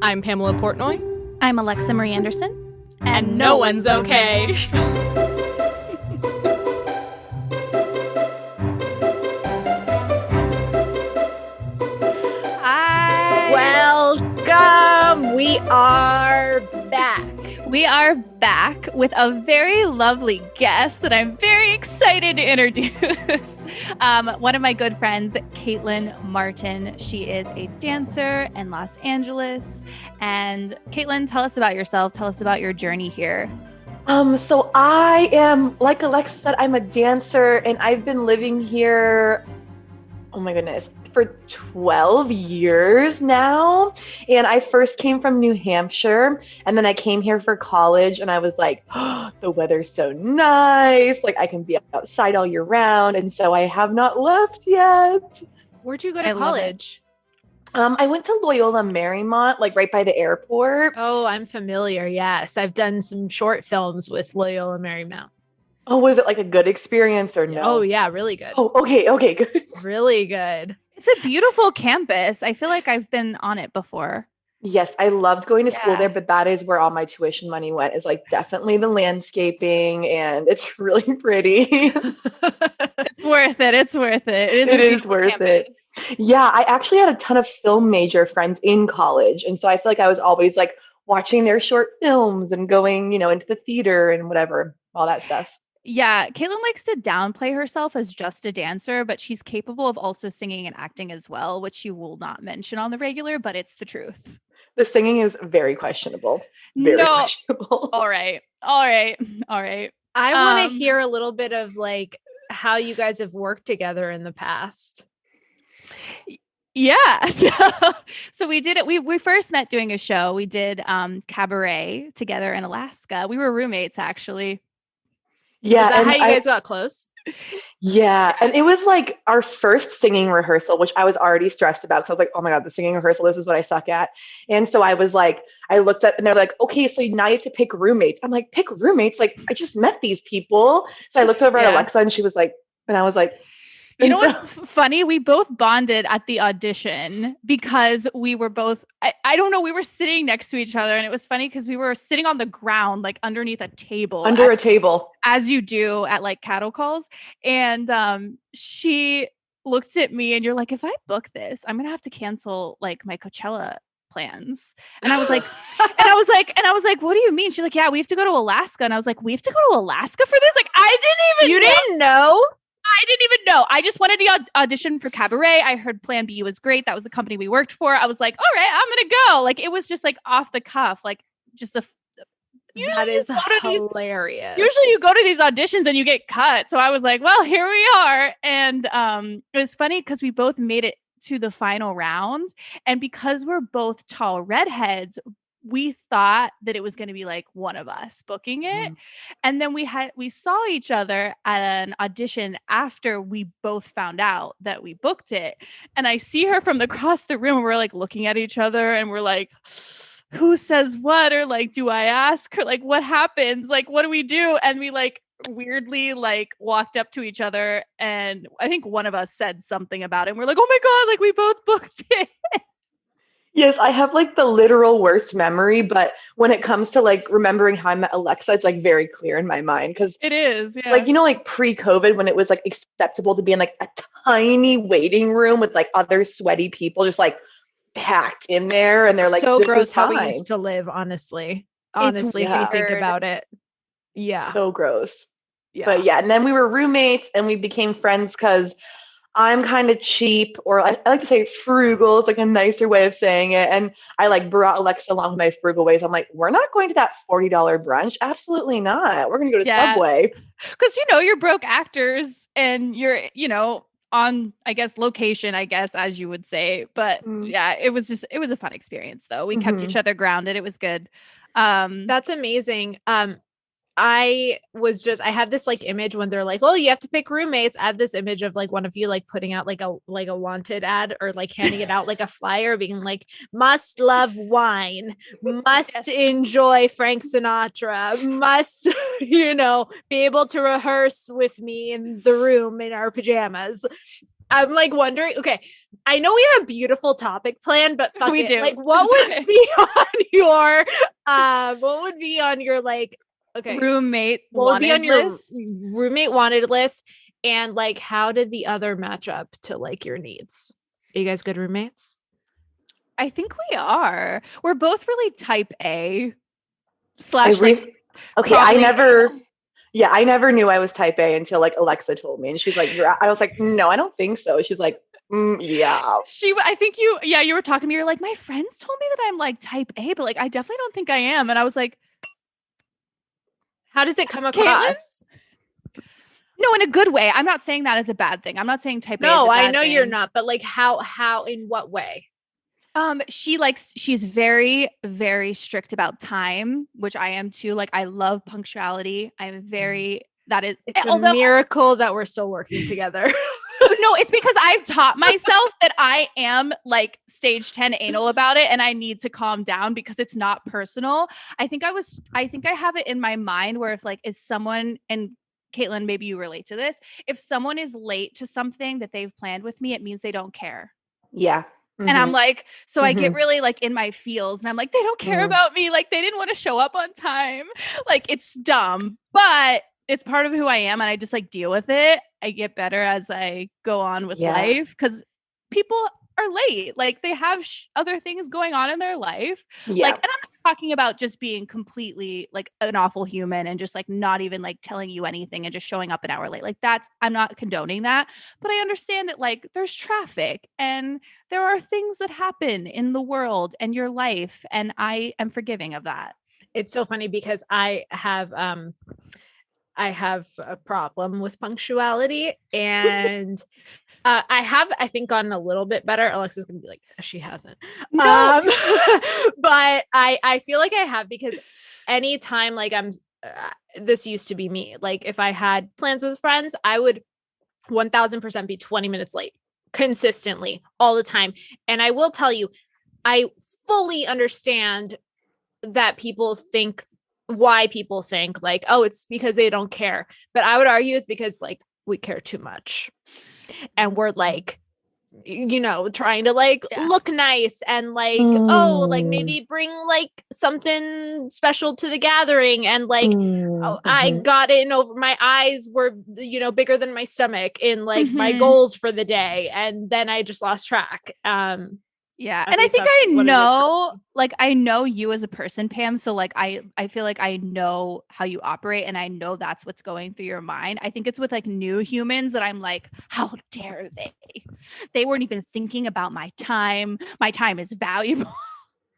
I'm Pamela Portnoy. I'm Alexa Marie Anderson. And no one's okay. Hi. Welcome. We are back. We are back with a very lovely guest that I'm very excited to introduce. One of my good friends, Katelyn Martin. She is a dancer in Los Angeles. And Katelyn, tell us about yourself. Tell us about your journey here. So I am, like Alexa said, I'm a dancer and I've been living here, oh my goodness, for 12 years now. And I first came from New Hampshire and then I came here for college and I was like, oh, the weather's so nice. Like I can be outside all year round. And so I have not left yet. Where'd you go to college? I went to Loyola Marymount, like right by the airport. Oh, I'm familiar. Yes. I've done some short films with Loyola Marymount. Oh, was it like a good experience or no? Oh, yeah. Really good. Oh, okay, good. Really good. It's a beautiful campus. I feel like I've been on it before. Yes, I loved going to school there, but that is where all my tuition money went, is like definitely the landscaping, and it's really pretty. It's worth it. It's worth it. It is worth it. Yeah, I actually had a ton of film major friends in college, and so I feel like I was always like watching their short films and going, into the theater and whatever, all that stuff. Yeah, Katelyn likes to downplay herself as just a dancer, but she's capable of also singing and acting as well, which she will not mention on the regular, but it's the truth. The singing is very questionable. Questionable. All right. I want to hear a little bit of like how you guys have worked together in the past. Yeah. So we did it. We first met doing a show. We did cabaret together in Alaska. We were roommates, actually. Yeah. Is that how you guys got close? Yeah. And it was like our first singing rehearsal, which I was already stressed about because I was like, oh my God, the singing rehearsal, this is what I suck at. And so I was like, I looked at, and they're like, okay, so now you have to pick roommates. I'm like, pick roommates? Like, I just met these people. So I looked over at Alexa and she was like, and I was like, you know what's funny? We both bonded at the audition because we were both, I don't know, we were sitting next to each other, and it was funny because we were sitting on the ground, like underneath a table. Under a table. As you do at like cattle calls. And she looked at me and you're like, if I book this, I'm going to have to cancel like my Coachella plans. And I was like, what do you mean? She's like, yeah, we have to go to Alaska. And I was like, we have to go to Alaska for this? Like, You didn't know? I didn't even know. I just wanted to audition for cabaret. I heard Plan B was great. That was the company we worked for. I was like, all right, I'm going to go. Like, it was just like off the cuff, like just that is hilarious. Usually you go to these auditions and you get cut. So I was like, well, here we are. And it was funny because we both made it to the final round. And because we're both tall redheads, we thought that it was going to be like one of us booking it. And then we saw each other at an audition after we both found out that we booked it. And I see her from across the room, and we're like looking at each other and we're like, who says what? Or like, do I ask her? Like, what happens? Like, what do we do? And we like weirdly like walked up to each other, and I think one of us said something about it. And we're like, oh my God, like we both booked it. Yes, I have like the literal worst memory, but when it comes to like remembering how I met Alexa, it's like very clear in my mind because it is, yeah. Like, like pre-COVID when it was like acceptable to be in like a tiny waiting room with like other sweaty people just like packed in there, and they're like, so this gross is how fine. we used to live, honestly, if you think about it. Yeah. So gross. Yeah. But yeah, and then we were roommates and we became friends because I'm kind of cheap, or I like to say frugal. It's like a nicer way of saying it. And I like brought Alexa along with my frugal ways. I'm like, we're not going to that $40 brunch. Absolutely not. We're going to go to Subway. Because, you're broke actors and you're, on, I guess, location, as you would say. But yeah, it was a fun experience though. We kept each other grounded. It was good. That's amazing. I had this like image when they're like, oh, you have to pick roommates. I had this image of like one of you like putting out like a wanted ad, or like handing it out like a flyer, being like, must love wine, must enjoy Frank Sinatra, must, be able to rehearse with me in the room in our pajamas. I'm like wondering, okay, I know we have a beautiful topic plan, but fuck We it. do. Like what would be on your what would be on your like okay, Roommate what would be on wanted your list? roommate wanted list, and like how did the other match up to like your needs? Are you guys good roommates? I think we are. We're both really type A I slash like okay, probably I never knew I was type A until like Alexa told me, and she's like, I was like, no, I don't think so. She's like, yeah. I think you were talking to me. You're like, my friends told me that I'm like type A, but like I definitely don't think I am. And I was like, How does it come Katelyn? across? No, in a good way. I'm not saying that as a bad thing. I'm not saying type A is a No, I bad know thing. you're not, but like how in what way? She's very, very strict about time, which I am too. Like I love punctuality. I'm very It's a although miracle that we're still working together. no, it's because I've taught myself that I am like stage 10 anal about it and I need to calm down because it's not personal. I think I have it in my mind where if like is someone, and Katelyn, maybe you relate to this, if someone is late to something that they've planned with me, it means they don't care. Yeah. And I'm like, so I get Mhm. really like in my feels and I'm like, they don't care about me. Like they didn't want to show up on time. Like it's dumb, but it's part of who I am. And I just like deal with it. I get better as I go on with life because people are late. Like they have other things going on in their life. Yeah. Like, and I'm not talking about just being completely like an awful human and just like not even like telling you anything and just showing up an hour late. Like I'm not condoning that, but I understand that like there's traffic and there are things that happen in the world and your life. And I am forgiving of that. It's so funny because I have a problem with punctuality, and I think gotten a little bit better. Alexa's gonna be like, she hasn't. No. But I feel like I have, because anytime like this used to be me. Like if I had plans with friends, I would 1000% be 20 minutes late consistently all the time. And I will tell you, I fully understand that why people think like, oh, it's because they don't care. But I would argue it's because like we care too much. And we're like, trying to like look nice and like, oh, like maybe bring like something special to the gathering. And like, I got in over, my eyes were, bigger than my stomach in like my goals for the day. And then I just lost track. Yeah. And I think I know, like, I know you as a person, Pam. So like, I feel like I know how you operate and I know that's what's going through your mind. I think it's with like new humans that I'm like, how dare they? They weren't even thinking about my time. My time is valuable.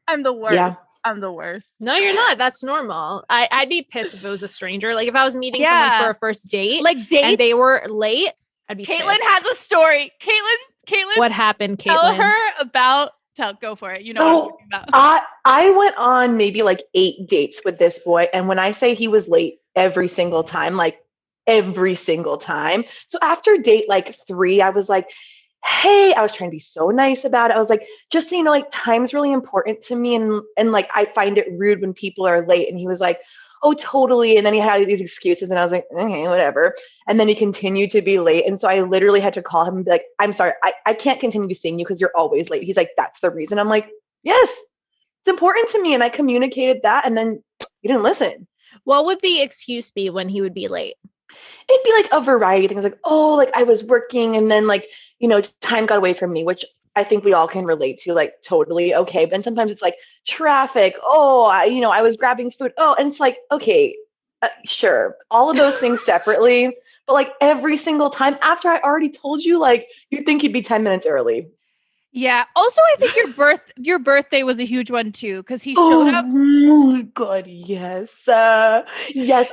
I'm the worst. Yeah. I'm the worst. No, you're not. That's normal. I'd be pissed if it was a stranger. Like if I was meeting someone for a first date, like dates, and they were late, I'd be Katelyn pissed. has a story. Katelyn, what happened, Katelyn? Tell her about. Go for it. You know what I'm talking about. I went on maybe like 8 dates with this boy, and when I say he was late every single time, like every single time. So after date like 3, I was like, hey, I was trying to be so nice about it. I was like, just so you know, like time's really important to me, and like I find it rude when people are late. And he was like, oh, totally. And then he had these excuses, and I was like, okay, whatever. And then he continued to be late. And so I literally had to call him and be like, I'm sorry, I can't continue seeing you because you're always late. He's like, that's the reason. I'm like, yes, it's important to me. And I communicated that, and then you didn't listen. What would the excuse be when he would be late? It'd be like a variety of things, like, oh, like I was working and then like, time got away from me, which I think we all can relate to, like totally okay. But then sometimes it's like traffic. Oh, I was grabbing food. Oh, and it's like, okay, sure. All of those things separately, but like every single time after I already told you, like you'd think you'd be 10 minutes early. Yeah. Also, I think your birthday was a huge one too, because he showed up. Oh my God, yes. Yes,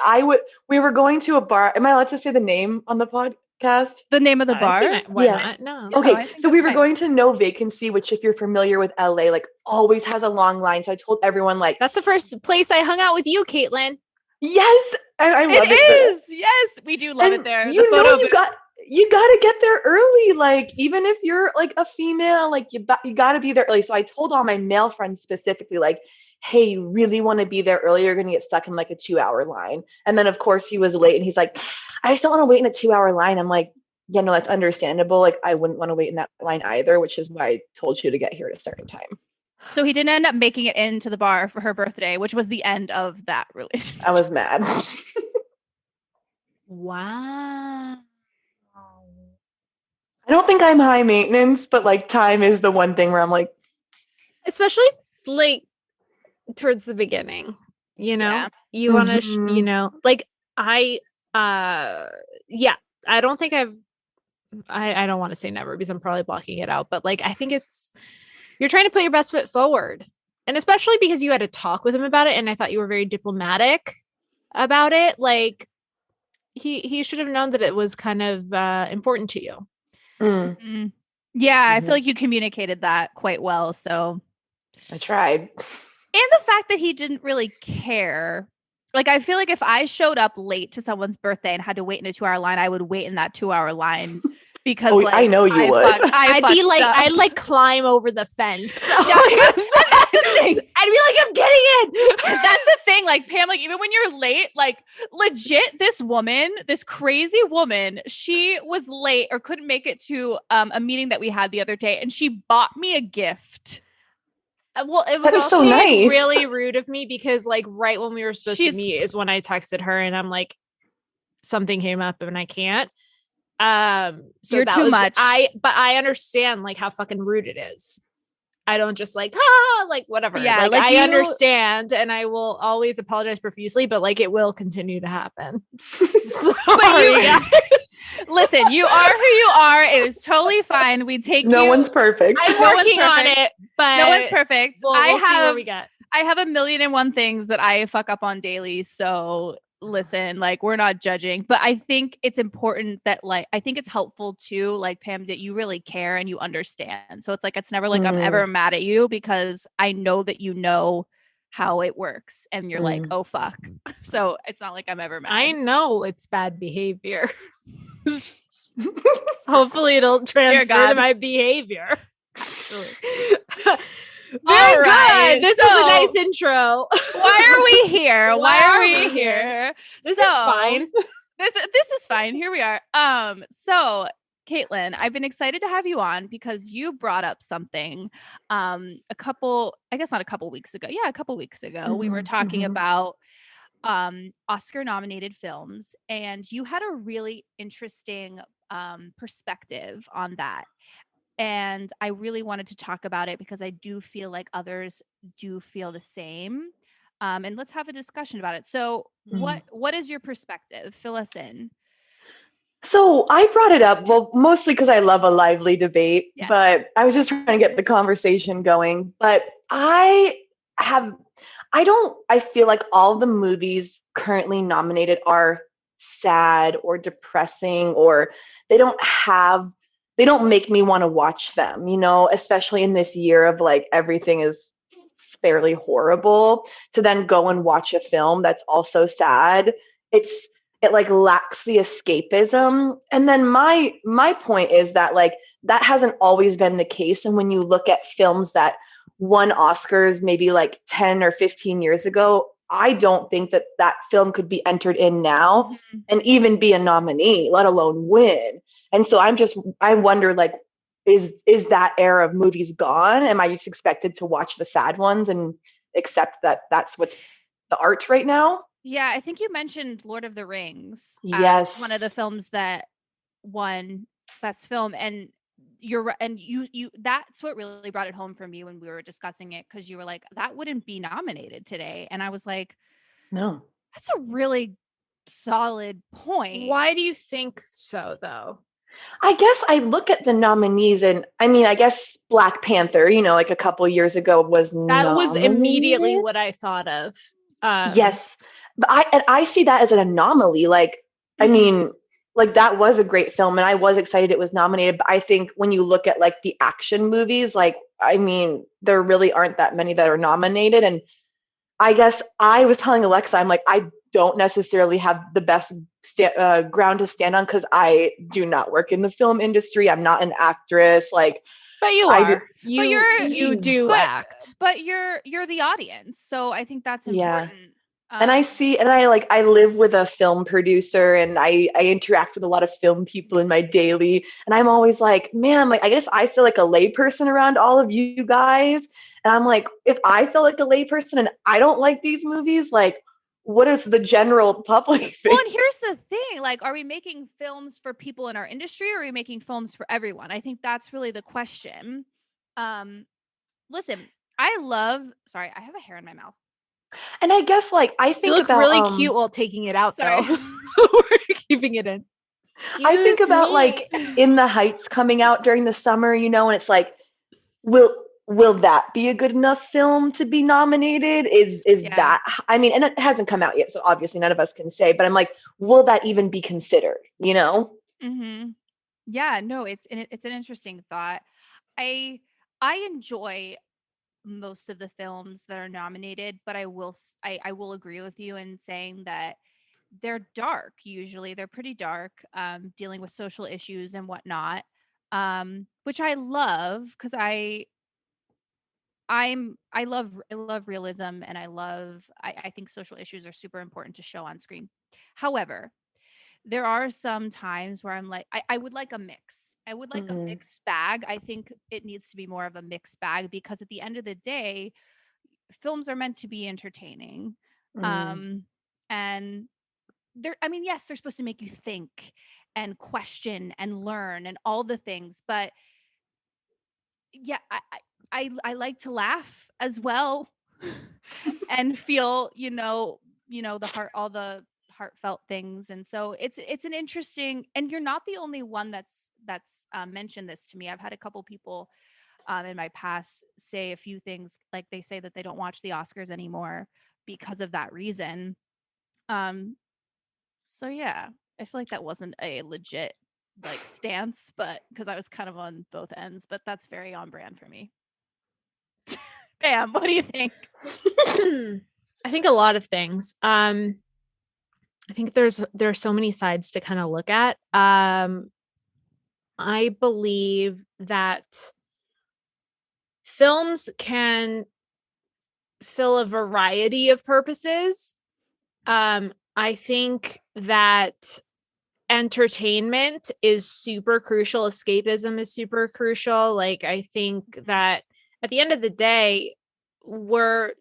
we were going to a bar. Am I allowed to say the name on the podcast? The name of the bar? Why not? No. Okay, so we were going to No Vacancy, which if you're familiar with LA, like always has a long line. So I told everyone like, that's the first place I hung out with you, Katelyn. Yes, and I love it. It is. Yes, we do love it there. You got to get there early. Like even if you're like a female, like you got to be there early. So I told all my male friends specifically, like, hey, you really want to be there early, you're going to get stuck in like a 2-hour line. And then of course he was late and he's like, I just don't want to wait in a 2-hour line. I'm like, yeah, no, that's understandable. Like, I wouldn't want to wait in that line either, which is why I told you to get here at a certain time. So he didn't end up making it into the bar for her birthday, which was the end of that relationship. I was mad. Wow. I don't think I'm high maintenance, but like time is the one thing where I'm like, Especially like towards the beginning, you know, Yeah. you want to, you Mhm. know, like yeah, I don't think I don't want to say never because I'm probably blocking it out, but like, I think you're trying to put your best foot forward. And especially because you had to talk with him about it. And I thought you were very diplomatic about it. Like he should have known that it was kind of important to you. mm, Mhm. Yeah, I feel Mhm. like you communicated that quite well. So, I tried. and the fact that he didn't really care. Like, I feel like if I showed up late to someone's birthday and had to wait in a 2-hour line, I would wait in that 2-hour line because, Oh, I like, know you would. I'd be like, up. I'd like climb over the fence. So Yeah, and that's the thing. I'd be like, I'm getting it. That's the thing. Like, Pam, like, even when you're late, like, legit, this woman, this crazy woman, she was late or couldn't make it to a meeting that we had the other day, and she bought me a gift. Well, it was That's so also nice. really rude of me because, like, right when we were supposed to meet is when I texted her and I'm like, something came up and I can't. So You're that too was much. but I understand like how fucking rude it is. I don't just like like whatever. Yeah, like I you understand and I will always apologize profusely, but like it will continue to happen. Sorry, guys. Listen, you are who you are. It was totally fine. We take No you. one's perfect. I'm No one's working on perfect. it, but No one's perfect. We'll see where we get. I have a million and one things that I fuck up on daily. So listen, like, we're not judging, but I think it's important that, like, I think it's helpful too, like, Pam, that you really care and you understand. So it's like, it's never like I'm ever mad at you because I know that you know how it works and you're like, oh fuck. So it's not like I'm ever mad. I know it's bad behavior. Hopefully it'll transfer to my behavior. Very good. This is a nice intro. Why are we here? Why are we here? This is fine. This is fine. Here we are. So Katelyn, I've been excited to have you on because you brought up something a couple weeks ago. Yeah, a couple weeks ago. We were talking about Oscar nominated films, and you had a really interesting perspective on that. And I really wanted to talk about it because I do feel like others do feel the same. And let's have a discussion about it. So what is your perspective? Fill us in. So I brought it up, well, mostly because I love a lively debate, Yes. but I was just trying to get the conversation going. But I feel like all the movies currently nominated are sad or depressing, or they don't make me want to watch them, especially in this year of like everything is fairly horrible. To then go and watch a film that's also sad, it like lacks the escapism. And then my point is that like that hasn't always been the case. And when you look at films that won Oscars maybe like 10 or 15 years ago, I don't think that film could be entered in now and even be a nominee, let alone win. And so I wonder, like, is that era of movies gone? Am I just expected to watch the sad ones and accept that that's what's the art right now? Yeah, I think you mentioned Lord of the Rings. Yes. One of the films that won Best Film, and you're and you that's what really brought it home for me when we were discussing it, because you were like, that wouldn't be nominated today. And I was like, no, that's a really solid point. Why do you think so, though? I guess I look at the nominees, and I mean, I guess Black Panther, like a couple years ago was immediately what I thought of. Yes, but I see that as an anomaly. Like, I mean, like that was a great film, and I was excited it was nominated. But I think when you look at like the action movies, like, I mean, there really aren't that many that are nominated. And I guess I was telling Alexa, I'm like, I don't necessarily have the best ground to stand on because I do not work in the film industry. I'm not an actress. Like, but you are. You do act. But you're the audience, so I think that's important. And I see, and I live with a film producer, and I interact with a lot of film people in my daily, and I'm always like, man, like I guess I feel like a layperson around all of you guys. And I'm like, if I feel like a layperson and I don't like these movies, like what does the general public think? Well, and here's the thing, like, are we making films for people in our industry, or are we making films for everyone? I think that's really the question. Listen, sorry, I have a hair in my mouth. And I guess like I You think look about really cute while taking it out, Sorry. though. We're keeping it in. I think Excuse about me. like In the Heights coming out during the summer, and it's like, will that be a good enough film to be nominated? Is Yeah. that, I mean, and it hasn't come out yet, so obviously none of us can say, but I'm like, will that even be considered, Mm-hmm. Yeah, no, it's an interesting thought. I enjoy most of the films that are nominated, but I will agree with you in saying that they're dark. Usually they're pretty dark, dealing with social issues and whatnot, which I love, because I love realism, and I think social issues are super important to show on screen. However, there are some times where I'm like, I would like a mix. I would like a Mm-hmm. mixed bag. I think it needs to be more of a mixed bag, because at the end of the day, films are meant to be entertaining. Mm-hmm. Um, and I mean, yes, they're supposed to make you think and question and learn and all the things, but yeah, I like to laugh as well and feel, all the heartfelt things. And so it's an interesting, and you're not the only one that's mentioned this to me. I've had a couple people in my past say a few things, like they say that they don't watch the Oscars anymore because of that reason. Um, so yeah, I feel like that wasn't a legit like stance, but because I was kind of on both ends, but that's very on brand for me. Bam, what do you think? I think a lot of things. I think there are so many sides to kind of look at. I believe that films can fill a variety of purposes. I think that entertainment is super crucial. Escapism is super crucial. Like, I think that at the end of the day, we're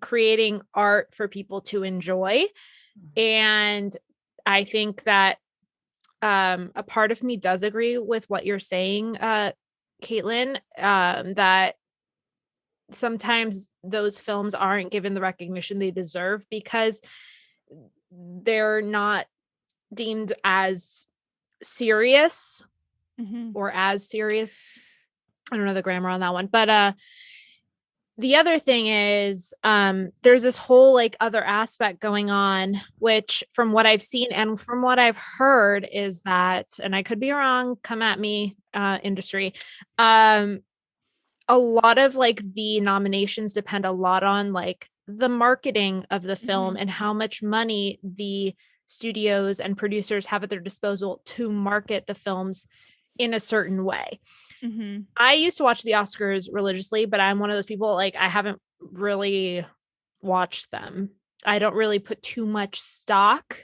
creating art for people to enjoy. And I think that a part of me does agree with what you're saying, Katelyn, that sometimes those films aren't given the recognition they deserve because they're not deemed as serious or as serious. I don't know the grammar on that one, but the other thing is there's this whole like other aspect going on, which from what I've seen and from what I've heard is that, and I could be wrong, come at me, industry, a lot of like the nominations depend a lot on like the marketing of the film and how much money the studios and producers have at their disposal to market the films in a certain way. I used to watch the Oscars religiously, but I'm one of those people, like, I haven't really watched them. I don't really put too much stock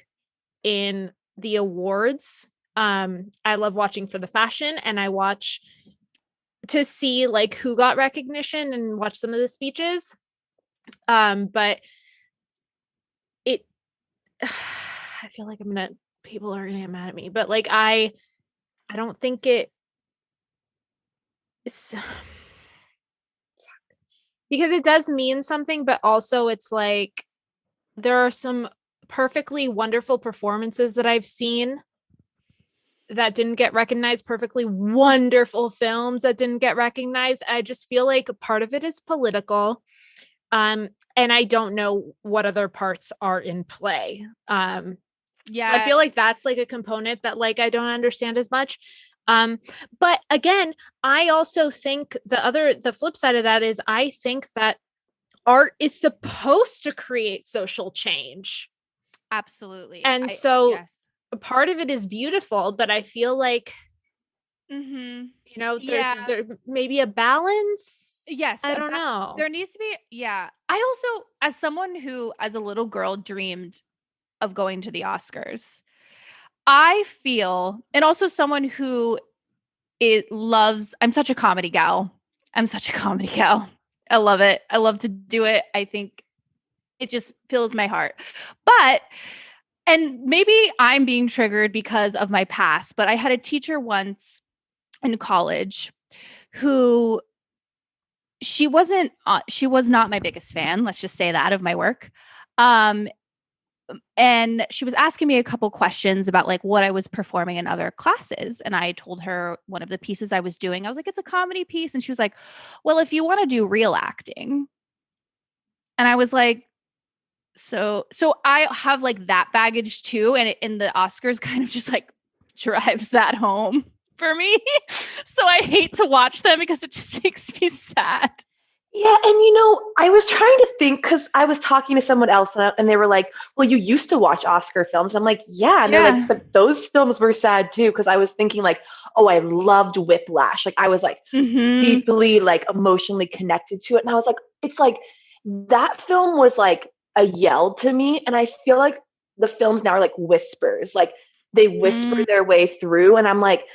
in the awards. I love watching for the fashion, and I watch to see like who got recognition and watch some of the speeches. But it I feel like people are gonna get mad at me, but like I don't think it's because it does mean something, but also it's like there are some perfectly wonderful performances that I've seen that didn't get recognized, perfectly wonderful films that didn't get recognized. I just feel like part of it is political. And I don't know what other parts are in play. So I feel like that's like a component that like I don't understand as much. But again, I also think the flip side of that is I think that art is supposed to create social change. Absolutely. And so part of it is beautiful, but I feel like You know, Yeah. there maybe a balance. Yes. I don't know. There needs to be. Yeah. I also, as someone who, as a little girl, dreamed of going to the Oscars, I feel, and also someone who I'm such a comedy gal. I'm such a comedy gal. I love it. I love to do it. I think it just fills my heart. But, and maybe I'm being triggered because of my past, but I had a teacher once in college who she was not my biggest fan, let's just say that, of my work. Um, and she was asking me a couple questions about like what I was performing in other classes. And I told her one of the pieces I was doing. I was like, it's a comedy piece. And she was like, well, if you want to do real acting. And I was like, so I have like that baggage too. And in the Oscars kind of just like drives that home for me. So I hate to watch them because it just makes me sad. Yeah, and I was trying to think because I was talking to someone else and they were like, well, you used to watch Oscar films. I'm like, yeah. And they're like, but those films were sad too. Because I was thinking like, oh, I loved Whiplash. Like I was like deeply like emotionally connected to it. And I was like, it's like that film was like a yell to me. And I feel like the films now are like whispers. Like they whisper their way through. And I'm like,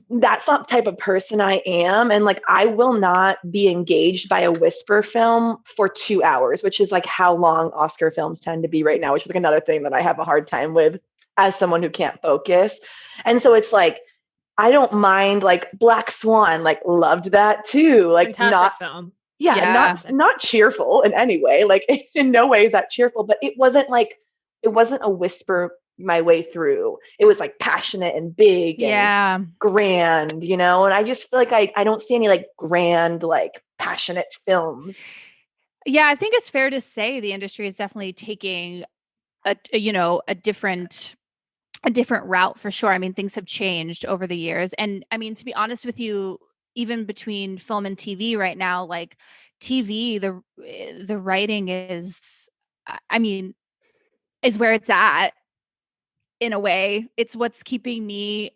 that's not the type of person I am. And like, I will not be engaged by a whisper film for 2 hours, which is like how long Oscar films tend to be right now, which is like another thing that I have a hard time with as someone who can't focus. And so it's like, I don't mind like Black Swan, like loved that too. Like fantastic film. Yeah. Not cheerful in any way. Like it's in no way is that cheerful, but it wasn't a whisper my way through. It was like passionate and big and grand, and I just feel like I don't see any like grand, like passionate films. Yeah, I think it's fair to say the industry is definitely taking a different route for sure. I mean, things have changed over the years. And I mean, to be honest with you, even between film and TV right now, like TV, the writing is where it's at. In a way, it's what's keeping me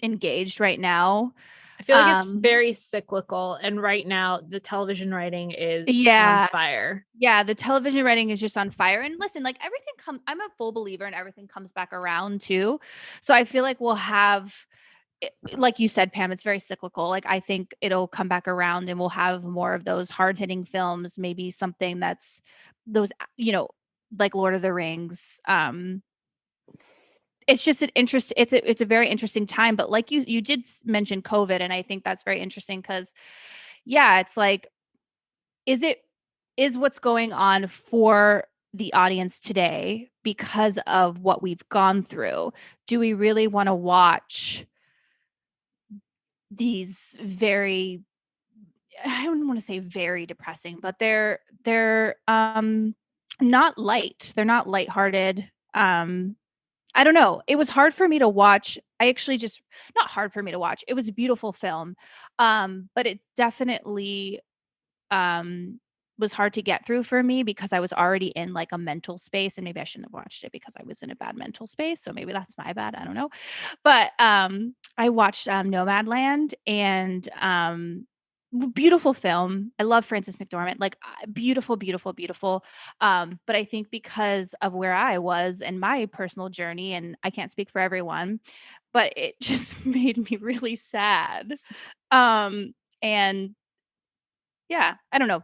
engaged right now. I feel like it's very cyclical, and right now the television writing is on fire. Yeah, the television writing is just on fire. And listen, like I'm a full believer in everything comes back around too. So I feel like we'll have, like you said, Pam, it's very cyclical. Like I think it'll come back around and we'll have more of those hard-hitting films, maybe something that's those, like Lord of the Rings. It's just it's a very interesting time. But like you did mention COVID, and I think that's very interesting because it's like, is what's going on for the audience today because of what we've gone through? Do we really want to watch these very, I don't want to say very depressing, but they're not light. They're not lighthearted. I don't know. It was hard for me to watch. Not hard for me to watch. It was a beautiful film. But it definitely was hard to get through for me because I was already in like a mental space, and maybe I shouldn't have watched it because I was in a bad mental space. So maybe that's my bad. I don't know. But I watched Nomadland, and beautiful film. I love Frances McDormand, like beautiful, beautiful, beautiful. But I think because of where I was and my personal journey, and I can't speak for everyone, but it just made me really sad. And yeah, I don't know.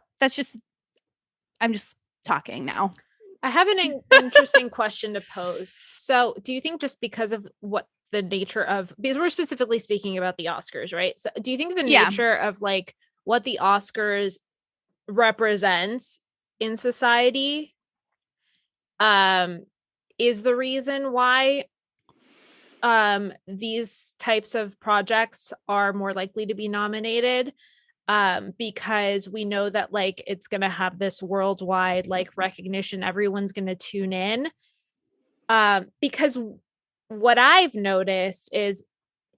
I'm just talking now. I have an interesting question to pose. So do you think just because of what the nature of, because we're specifically speaking about the Oscars, right? So do you think the nature of like what the Oscars represents in society is the reason why these types of projects are more likely to be nominated? Because we know that like it's going to have this worldwide like recognition, everyone's going to tune in. Because what I've noticed is,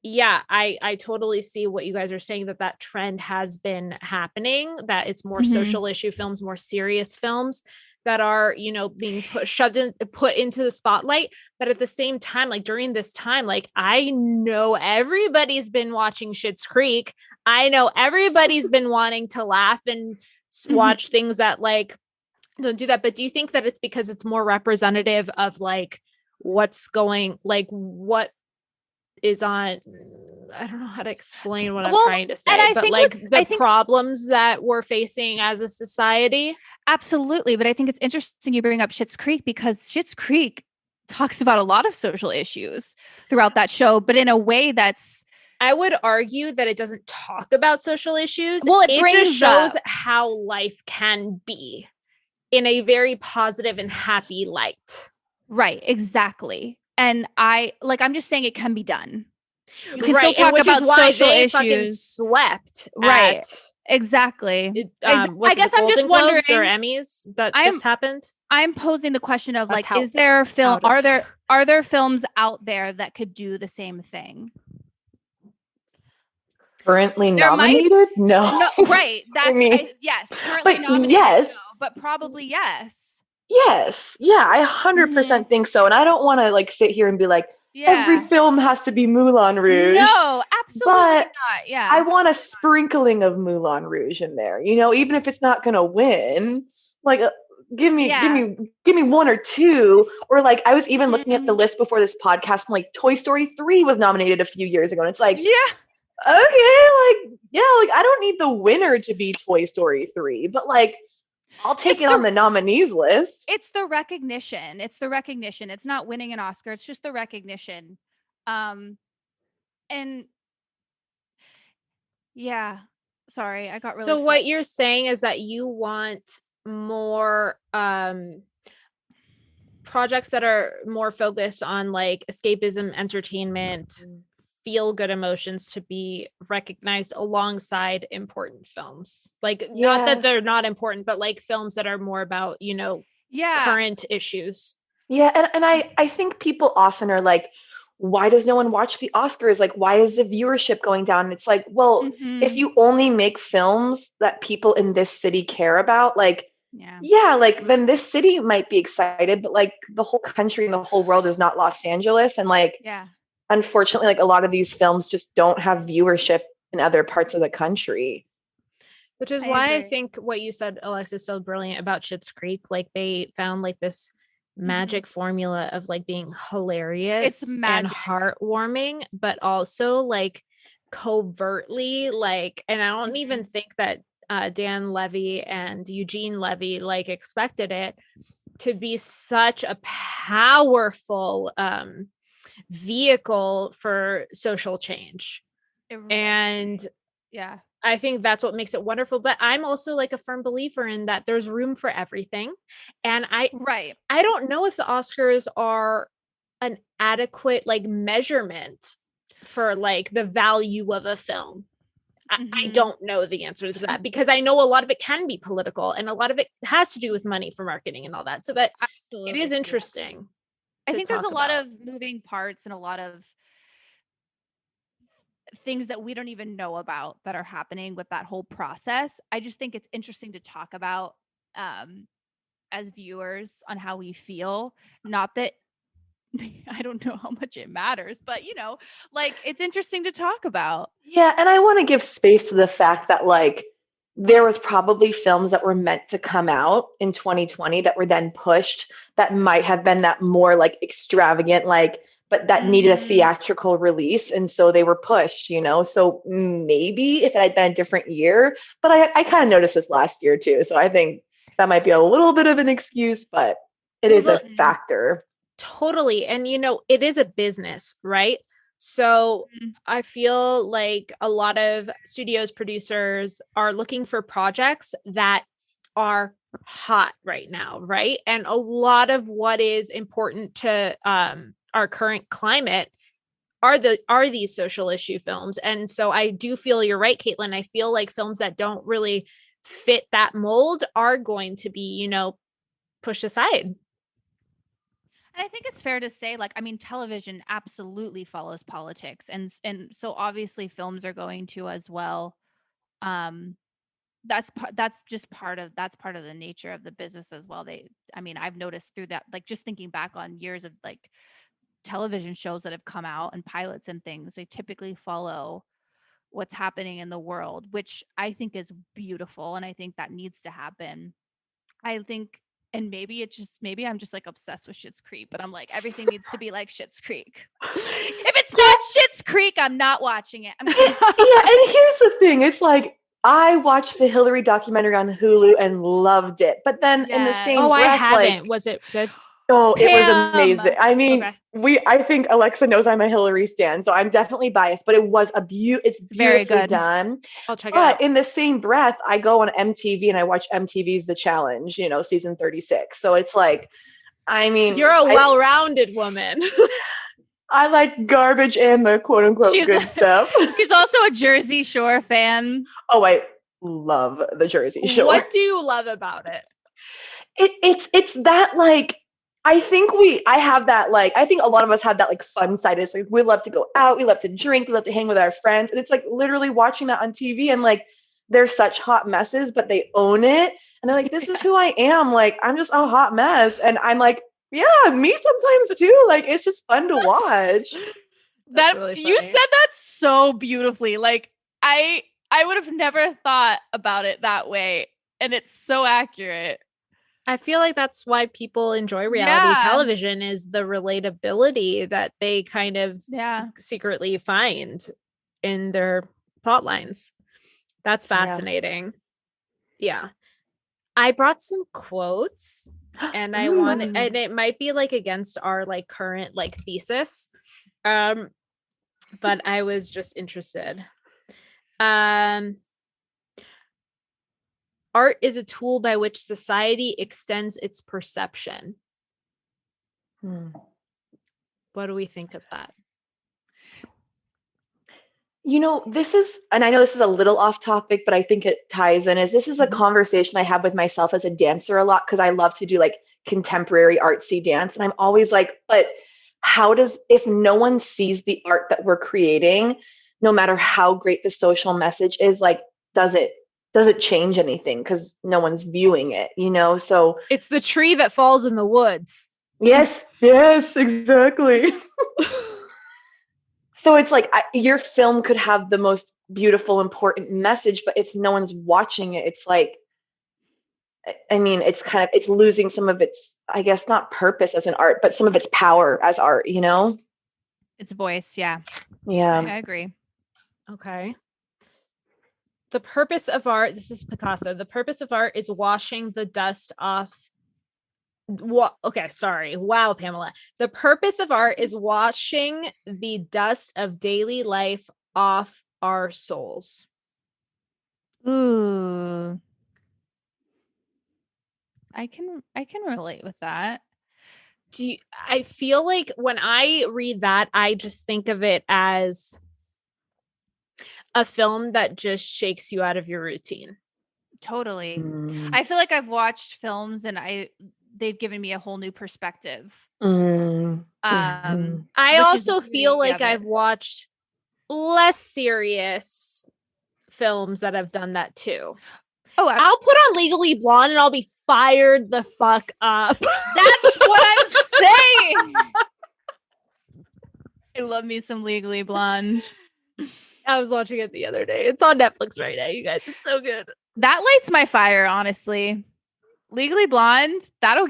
I totally see what you guys are saying, that trend has been happening, that it's more social issue films, more serious films that are, you know, being put into the spotlight. But at the same time, like during this time, like I know everybody's been watching Schitt's Creek. I know everybody's been wanting to laugh and watch things that like don't do that. But do you think that it's because it's more representative of like what's going, like what is on, I don't know how to explain what I'm trying to say, but like the problems that we're facing as a society? Absolutely. But I think it's interesting you bring up Schitt's Creek, because Schitt's Creek talks about a lot of social issues throughout that show, but in a way that's, I would argue that it doesn't talk about social issues. Well, it just shows how life can be in a very positive and happy light. Right. Exactly. And I'm just saying it can be done. You can still talk about social issues. Fucking swept. Right. Exactly. I guess I'm just wondering, or Emmys that just happened. I'm posing the question of like, is there film? Are there films out there that could do the same thing? Currently nominated? No. Right. That's yes. Currently nominated. Yes. No, but probably yes. Yes. Yeah, I 100% think so. And I don't want to like sit here and be like, every film has to be Moulin Rouge. No, absolutely not. Yeah. I want a sprinkling of Moulin Rouge in there. You know, even if it's not going to win, like give me one or two. Or like I was even looking at the list before this podcast, and like Toy Story 3 was nominated a few years ago. And it's like, okay, like I don't need the winner to be Toy Story 3, but like I'll take it on the nominees list. It's the recognition. It's not winning an Oscar. It's just the recognition. And yeah, sorry, I got really. So what you're saying is that you want more projects that are more focused on like escapism, entertainment, feel good emotions to be recognized alongside important films. Like not that they're not important, but like films that are more about, you know, current issues. Yeah. And I think people often are like, why does no one watch the Oscars? Like, why is the viewership going down? And it's like, well, if you only make films that people in this city care about, like, like then this city might be excited, but like the whole country and the whole world is not Los Angeles. And like, unfortunately, like a lot of these films just don't have viewership in other parts of the country. Which is why I think what you said, Alexa, is so brilliant about Schitt's Creek. Like they found like this magic formula of like being hilarious and heartwarming, but also like covertly like, and I don't even think that Dan Levy and Eugene Levy like expected it to be such a powerful vehicle for social change. And I think that's what makes it wonderful. But I'm also like a firm believer in that there's room for everything. And I don't know if the Oscars are an adequate like measurement for like the value of a film. I don't know the answer to that, because I know a lot of it can be political and a lot of it has to do with money for marketing and all that. So, but it is interesting. I think there's a lot of moving parts and a lot of things that we don't even know about that are happening with that whole process. I just think it's interesting to talk about as viewers on how we feel. Not that I don't know how much it matters, but you know, like it's interesting to talk about. Yeah, and I want to give space to the fact that like there was probably films that were meant to come out in 2020 that were then pushed that might have been that more like extravagant, like, but that needed a theatrical release. And so they were pushed, you know? So maybe if it had been a different year, but I kind of noticed this last year too. So I think that might be a little bit of an excuse, but it is a factor. Totally. And, you know, it is a business, right? So I feel like a lot of studios, producers are looking for projects that are hot right now, right? And a lot of what is important to our current climate are these social issue films. And so I do feel you're right, Katelyn. I feel like films that don't really fit that mold are going to be, you know, pushed aside. And I think it's fair to say, like, I mean, television absolutely follows politics. And so obviously films are going to as well. that's part of the nature of the business as well. I've noticed through that, like just thinking back on years of like television shows that have come out and pilots and things, they typically follow what's happening in the world, which I think is beautiful. And I think that needs to happen. I think, and maybe I'm just like obsessed with Schitt's Creek, but I'm like, everything needs to be like Schitt's Creek. If it's not Schitt's Creek, I'm not watching it. Yeah, and here's the thing. It's like, I watched the Hillary documentary on Hulu and loved it. But then in the same breath, I haven't. like, Was it good? oh, it was Pam. amazing. I mean, Okay. I think Alexa knows I'm a Hillary stan, so I'm definitely biased, but it was it's very beautifully good. done. I'll check it out. But in the same breath, I go on MTV and I watch MTV's The Challenge, season 36. So it's like, I mean, You're a well-rounded woman. I like garbage and the quote unquote good stuff. She's also a Jersey Shore fan. Oh, I love the Jersey Shore. What do you love about it? It's that, like, I think I have that, like, I think a lot of us have that, like, fun side. It's like, we love to go out, we love to drink, we love to hang with our friends. And it's like literally watching that on TV and like, they're such hot messes, but they own it. And they're like, this is who I am. Like, I'm just a hot mess. And I'm like, yeah, me sometimes too. Like, it's just fun to watch. That really you funny. said that so beautifully. Like, I would have never thought about it that way. And it's so accurate. I feel like that's why people enjoy reality television, is the relatability that they kind of secretly find in their plot lines. That's fascinating. Yeah. I brought some quotes and I wanted, and it might be like against our like current like thesis. But I was just interested. Art is a tool by which society extends its perception. What do we think of that? This is, and I know this is a little off topic, but I think it ties in, this is a conversation I have with myself as a dancer a lot, because I love to do like contemporary artsy dance. And I'm always like, but if no one sees the art that we're creating, no matter how great the social message is, like, does it change anything? Because no one's viewing it, so it's the tree that falls in the woods. Yes, exactly. So it's like, your film could have the most beautiful, important message, but if no one's watching it, it's like, I mean, it's losing some of its, I guess, not purpose as an art, but some of its power as art, Its voice. Yeah. I agree. Okay. The purpose of art, this is Picasso. The purpose of art is washing the dust off. Okay, sorry. Wow, Pamela. The purpose of art is washing the dust of daily life off our souls. Ooh. I can relate with that. I feel like when I read that, I just think of it as a film that just shakes you out of your routine. Totally. I feel like I've watched films and they've given me a whole new perspective. I also feel like I've watched less serious films that have done that too. I'll put on Legally Blonde and I'll be fired the fuck up. That's what I'm saying. I love me some Legally Blonde. I was watching it the other day. It's on Netflix right now, you guys. It's so good. That lights my fire, honestly. Legally Blonde, that'll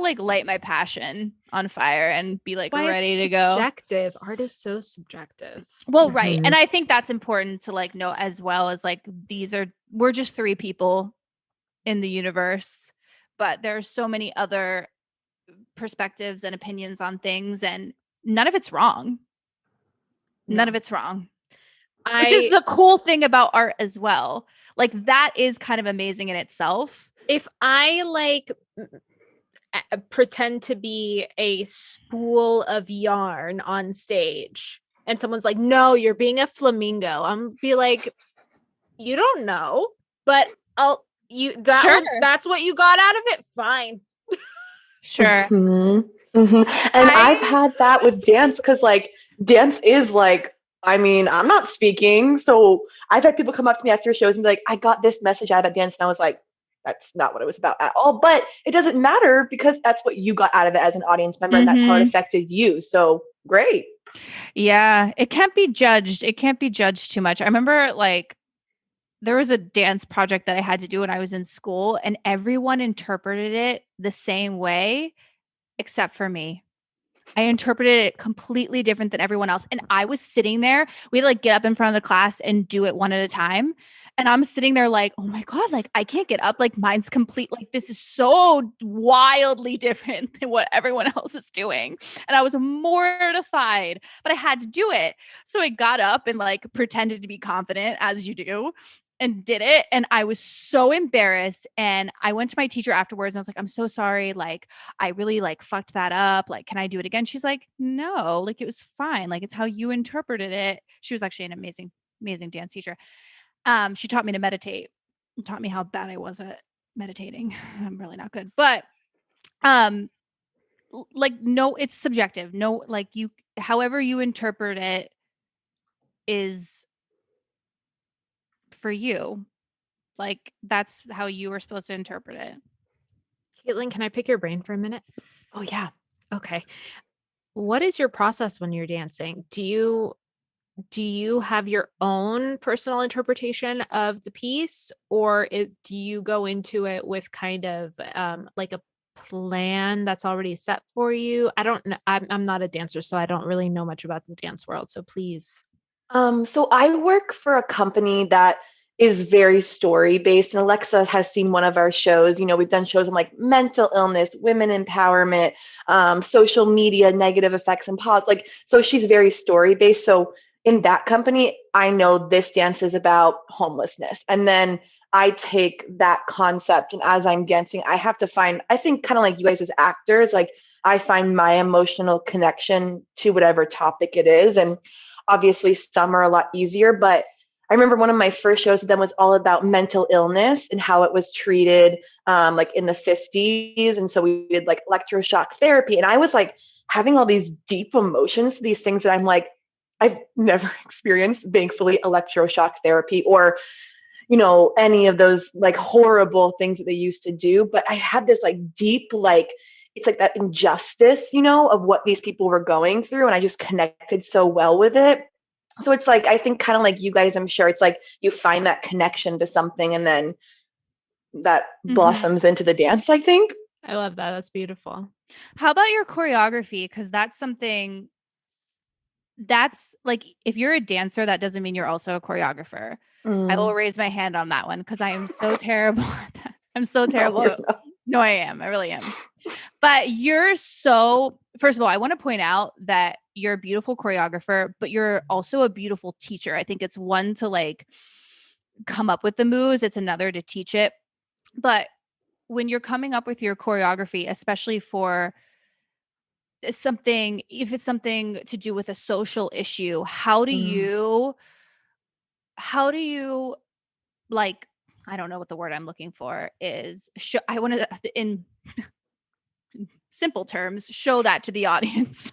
like light my passion on fire and be like ready to go. Subjective. Art is so subjective. Well, right. And I think that's important to like know, as well as like, we're just three people in the universe, but there's so many other perspectives and opinions on things, and none of it's wrong. None of it's wrong. Which is the cool thing about art as well. Like, that is kind of amazing in itself. If I like pretend to be a spool of yarn on stage and someone's like, no, you're being a flamingo, I'm be like, you don't know, but that's what you got out of it. Fine. Sure. And I've had that with dance, because like dance is like I mean, I'm not speaking. So I've had people come up to me after shows and be like, I got this message out of that dance. And I was like, that's not what it was about at all. But it doesn't matter because that's what you got out of it as an audience member. And that's how it affected you. So great. Yeah. It can't be judged. It can't be judged too much. I remember like there was a dance project that I had to do when I was in school, and everyone interpreted it the same way except for me. I interpreted it completely different than everyone else. And I was sitting there, we had to like get up in front of the class and do it one at a time. And I'm sitting there like, oh my God, like I can't get up. Like mine's complete. Like this is so wildly different than what everyone else is doing. And I was mortified, but I had to do it. So I got up and like pretended to be confident as you do and did it. And I was so embarrassed. And I went to my teacher afterwards and I was like, I'm so sorry. Like, I really like fucked that up. Like, can I do it again? She's like, no, like it was fine. Like, it's how you interpreted it. She was actually an amazing, amazing dance teacher. She taught me to meditate and taught me how bad I was at meditating. I'm really not good, but, like, no, it's subjective. No, like you, however you interpret it is for you. Like that's how you were supposed to interpret it. Katelyn, can I pick your brain for a minute? Oh, yeah. Okay. What is your process when you're dancing? Do you have your own personal interpretation of the piece, or do you go into it with kind of like a plan that's already set for you? I don't know. I'm not a dancer, so I don't really know much about the dance world. So please. So I work for a company that is very story based, and Alexa has seen one of our shows. You know, we've done shows on like mental illness, women empowerment, social media, negative effects and pause. Like, so she's very story based. So in that company, I know this dance is about homelessness, and then I take that concept, and as I'm dancing, I have to find, I think, kind of like you guys as actors, like I find my emotional connection to whatever topic it is, and obviously some are a lot easier, but I remember one of my first shows with them was all about mental illness and how it was treated like in the 50s. And so we did like electroshock therapy. And I was like having all these deep emotions, these things that I'm like, I've never experienced, thankfully, electroshock therapy or, you know, any of those like horrible things that they used to do. But I had this like deep, like, it's like that injustice, you know, of what these people were going through. And I just connected so well with it. So it's like, I think kind of like you guys, I'm sure it's like you find that connection to something and then that blossoms into the dance, I think. I love that. That's beautiful. How about your choreography? Because that's something that's like, if you're a dancer, that doesn't mean you're also a choreographer. I will raise my hand on that one because I am so terrible at that. I'm so terrible. No, I am. I really am. But you're so, first of all, I want to point out that you're a beautiful choreographer, but you're also a beautiful teacher. I think it's one to like come up with the moves. It's another to teach it. But when you're coming up with your choreography, especially for something, if it's something to do with a social issue, how do you like, I don't know what the word I'm looking for is. I want to, in simple terms, show that to the audience.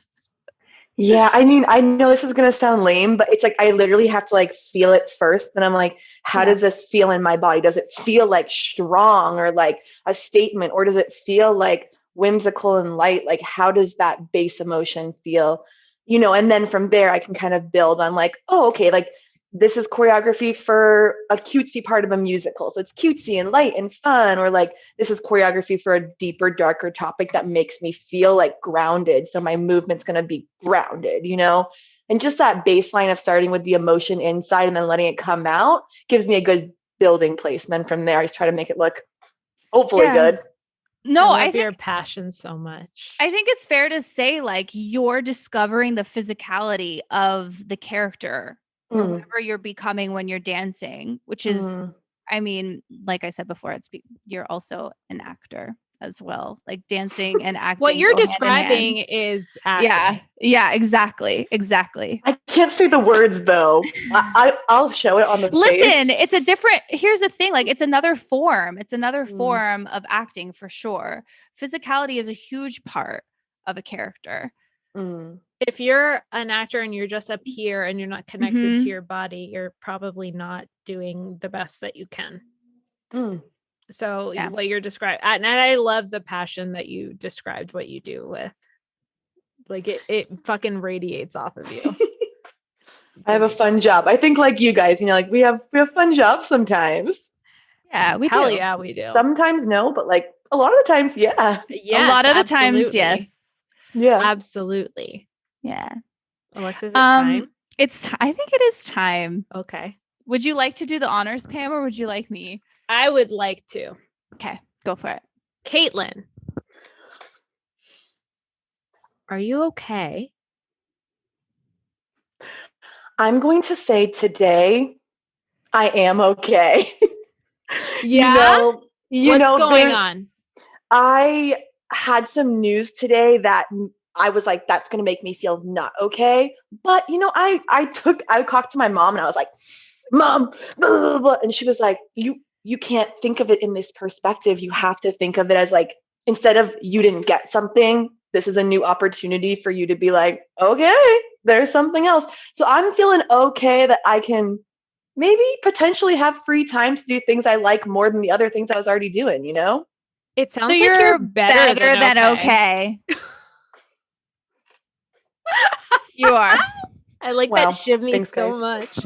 Yeah, I mean, I know this is going to sound lame, but it's like I literally have to like feel it first. And I'm like, how does this feel in my body? Does it feel like strong or like a statement? Or does it feel like whimsical and light? Like, how does that base emotion feel? You know, and then from there, I can kind of build on like, oh, okay, like this is choreography for a cutesy part of a musical. So it's cutesy and light and fun, or like this is choreography for a deeper, darker topic that makes me feel like grounded. So my movement's going to be grounded, you know? And just that baseline of starting with the emotion inside and then letting it come out gives me a good building place. And then from there, I just try to make it look hopefully good. No, I think your passion so much. I think it's fair to say like you're discovering the physicality of the character or whatever you're becoming when you're dancing, which is, I mean, like I said before, you're also an actor as well, like dancing and acting. What you're describing is acting. Yeah, exactly. I can't say the words though. I'll show it on the Listen, face. it's a different, here's the thing, like it's another form. It's another form of acting for sure. Physicality is a huge part of a character. Mm. If you're an actor and you're just up here and you're not connected Mhm. to your body, you're probably not doing the best that you can. Mm. So Yeah. what you're describing, and I love the passion that you described what you do with. Like it fucking radiates off of you. I have a fun job. I think like you guys, you know, like we have fun jobs sometimes. Yeah, we Hell do. yeah, we do. Sometimes no, but like a lot of the times, yeah. Yes, a lot of the absolutely. times, yes. Yeah. Absolutely. Yeah. Alexa, is it time? I think it is time. Okay. Would you like to do the honors, Pam, or would you like me? I would like to. Okay, go for it. Katelyn, are you okay? I'm going to say today I am okay. Yeah? What's going there's- on? I had some news today that I was like, that's going to make me feel not okay. But, you know, I talked to my mom and I was like, Mom, blah, blah, blah. And she was like, you can't think of it in this perspective. You have to think of it as like, instead of you didn't get something, this is a new opportunity for you to be like, okay, there's something else. So I'm feeling okay that I can maybe potentially have free time to do things I like more than the other things I was already doing, you know? It sounds So like you're better than okay. You are. I like Wow, that shimmy thanks, so guys. much.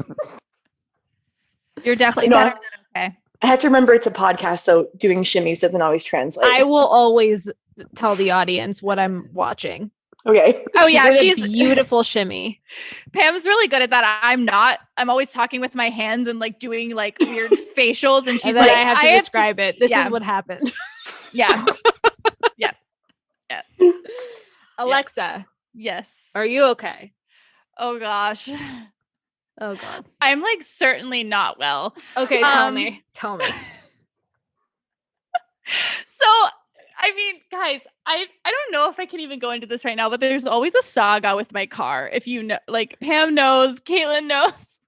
You're definitely No, better than okay. I have to remember it's a podcast, so doing shimmies doesn't always translate. I will always tell the audience what I'm watching. Okay. Oh yeah, she's a beautiful shimmy. Pam's really good at that. I'm not. I'm always talking with my hands and like doing like weird facials, and she's And then like, I have to describe it. This is what happened. Yeah. Yeah. Alexa, Yes. are you okay? Oh gosh. Oh God. I'm like certainly not well. Okay, tell me. So, I mean, guys, I don't know if I can even go into this right now, but there's always a saga with my car. If you know, like Pam knows, Katelyn knows.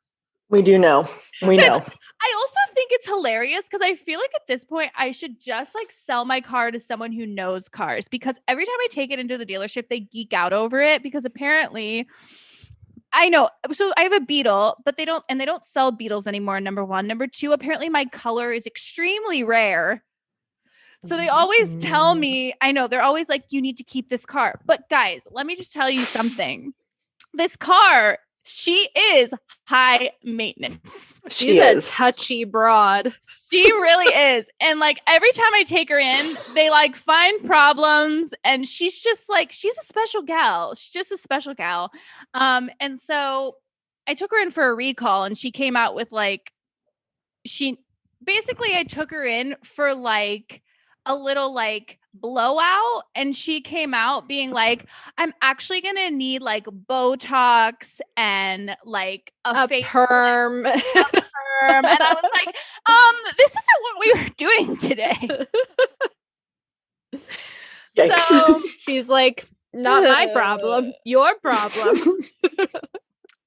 We do know. We know. I also think it's hilarious because I feel like at this point I should just like sell my car to someone who knows cars, because every time I take it into the dealership, they geek out over it because apparently I know. So I have a Beetle, but they don't sell Beetles anymore. Number one. Number two, apparently my color is extremely rare. So they always tell me, I know, they're always like, you need to keep this car. But guys, let me just tell you something. This car, she is high maintenance. She's a touchy broad. She really is. And like every time I take her in, they like find problems, and she's just like, she's a special gal. She's just a special gal. And so I took her in for a recall, and she came out with like, I took her in for like a little like blowout, and she came out being like, I'm actually gonna need like Botox and like a perm. And I was like, this isn't what we were doing today. So she's like, not my problem, your problem.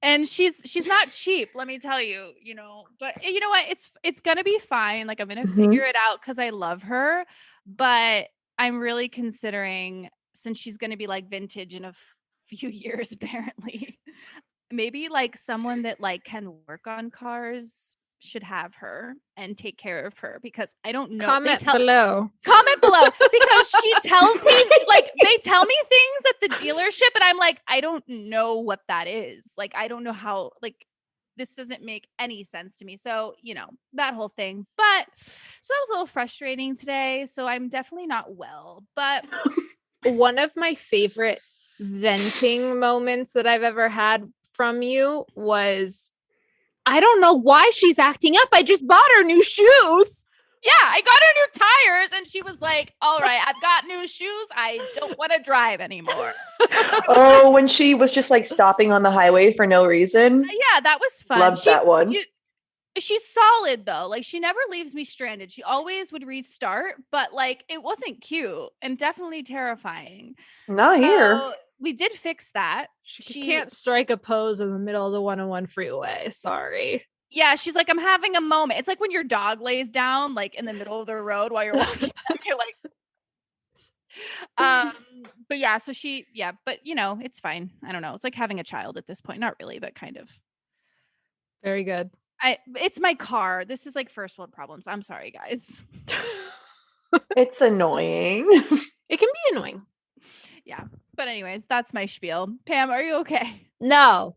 And she's not cheap, let me tell you, you know, but you know what? It's going to be fine. Like I'm going to figure it out cuz I love her, but I'm really considering, since she's going to be like vintage in a few years apparently, maybe like someone that like can work on cars should have her and take care of her, because I don't know. Comment below because she tells me, like, they tell me things at the dealership and I'm like, I don't know what that is. Like, I don't know how, like, this doesn't make any sense to me. So, you know, that whole thing. But so that was a little frustrating today. So I'm definitely not well. But one of my favorite venting moments that I've ever had from you was, I don't know why she's acting up. I just bought her new shoes. Yeah, I got her new tires, and she was like, all right, I've got new shoes. I don't want to drive anymore. Oh, when she was just like stopping on the highway for no reason. Yeah, that was fun. Loved that one. She's solid though. Like she never leaves me stranded. She always would restart, but like it wasn't cute and definitely terrifying. Not here. We did fix that. She can't strike a pose in the middle of the 101 freeway. Sorry. Yeah, she's like, I'm having a moment. It's like when your dog lays down like in the middle of the road while you're walking. You're like, But yeah, so but it's fine. I don't know. It's like having a child at this point. Not really, but kind of. Very good. It's my car. This is like first world problems. I'm sorry, guys. It's annoying. It can be annoying. Yeah. But anyways, that's my spiel. Pam, are you okay? No.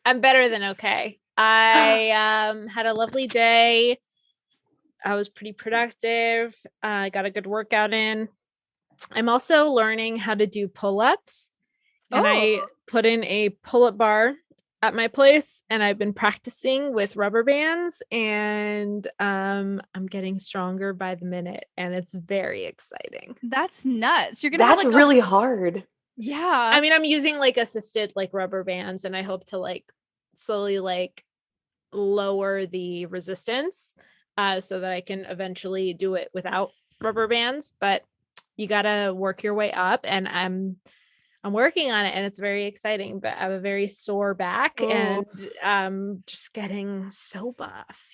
I'm better than okay. I had a lovely day. I was pretty productive. I got a good workout in. I'm also learning how to do pull-ups. And I put in a pull-up bar at my place, and I've been practicing with rubber bands, and I'm getting stronger by the minute, and it's very exciting. That's nuts. That's really hard. Yeah. I mean, I'm using like assisted like rubber bands, and I hope to like slowly like lower the resistance so that I can eventually do it without rubber bands. But you gotta work your way up, and I'm working on it, and it's very exciting, but I have a very sore back and just getting so buff,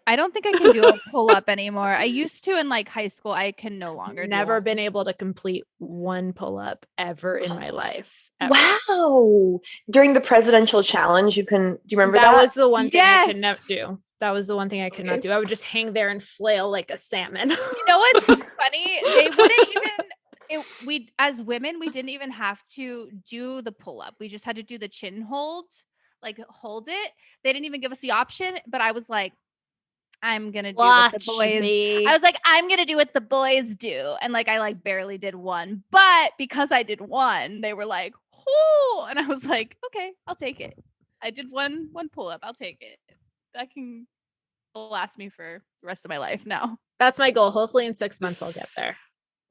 I don't think I can do a pull-up anymore. I used to in like high school. I can no longer. Never been able to complete one pull-up ever in my life. Ever. Wow. During the presidential challenge, do you remember that? That was the one thing I could Yes. never do. That was the one thing I could not do. I would just hang there and flail like a salmon. You know what's funny? They wouldn't even we as women, we didn't even have to do the pull-up. We just had to do the chin hold, like hold it. They didn't even give us the option, but I was like, I'm gonna do what the boys. I was like, I'm gonna do what the boys do, and like I like barely did one, but because I did one, they were like, "Oh!" And I was like, "Okay, I'll take it." I did one pull up. I'll take it. That can last me for the rest of my life now. That's my goal. Hopefully, in 6 months, I'll get there.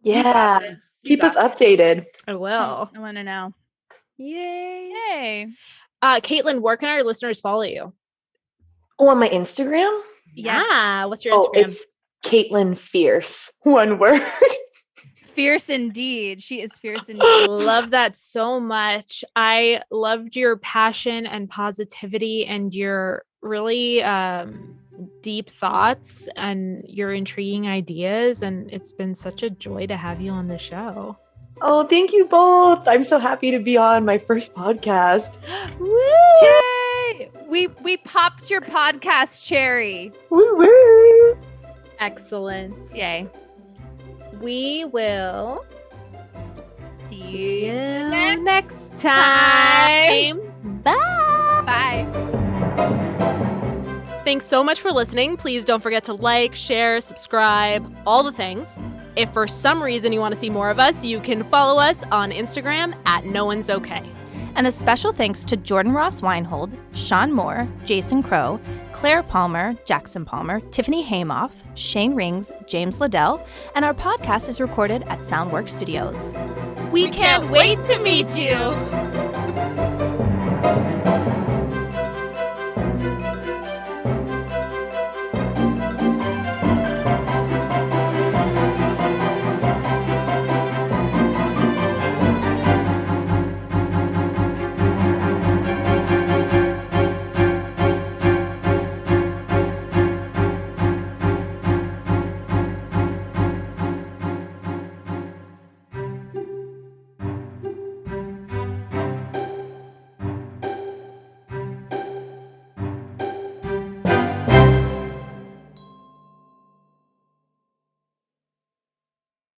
Yeah. Keep us updated. I will. I want to know. Yay! Katelyn, where can our listeners follow you? Oh, on my Instagram? Yeah. What's your Instagram? It's Katelyn Fierce. One word. Fierce indeed. She is fierce indeed. Love that so much. I loved your passion and positivity and your really deep thoughts and your intriguing ideas. And it's been such a joy to have you on the show. Oh, thank you both. I'm so happy to be on my first podcast. Woo! Yay! We popped your podcast cherry. Woo woo! Excellent. Yay. We will See you next time. Bye. Bye. Thanks so much for listening. Please don't forget to like, share, subscribe, all the things. If for some reason you want to see more of us, you can follow us on Instagram at No One's Okay. And a special thanks to Jordan Ross Weinhold, Sean Moore, Jason Crow, Claire Palmer, Jackson Palmer, Tiffany Haymoff, Shane Rings, James Liddell, and our podcast is recorded at Soundworks Studios. We can't wait to meet you.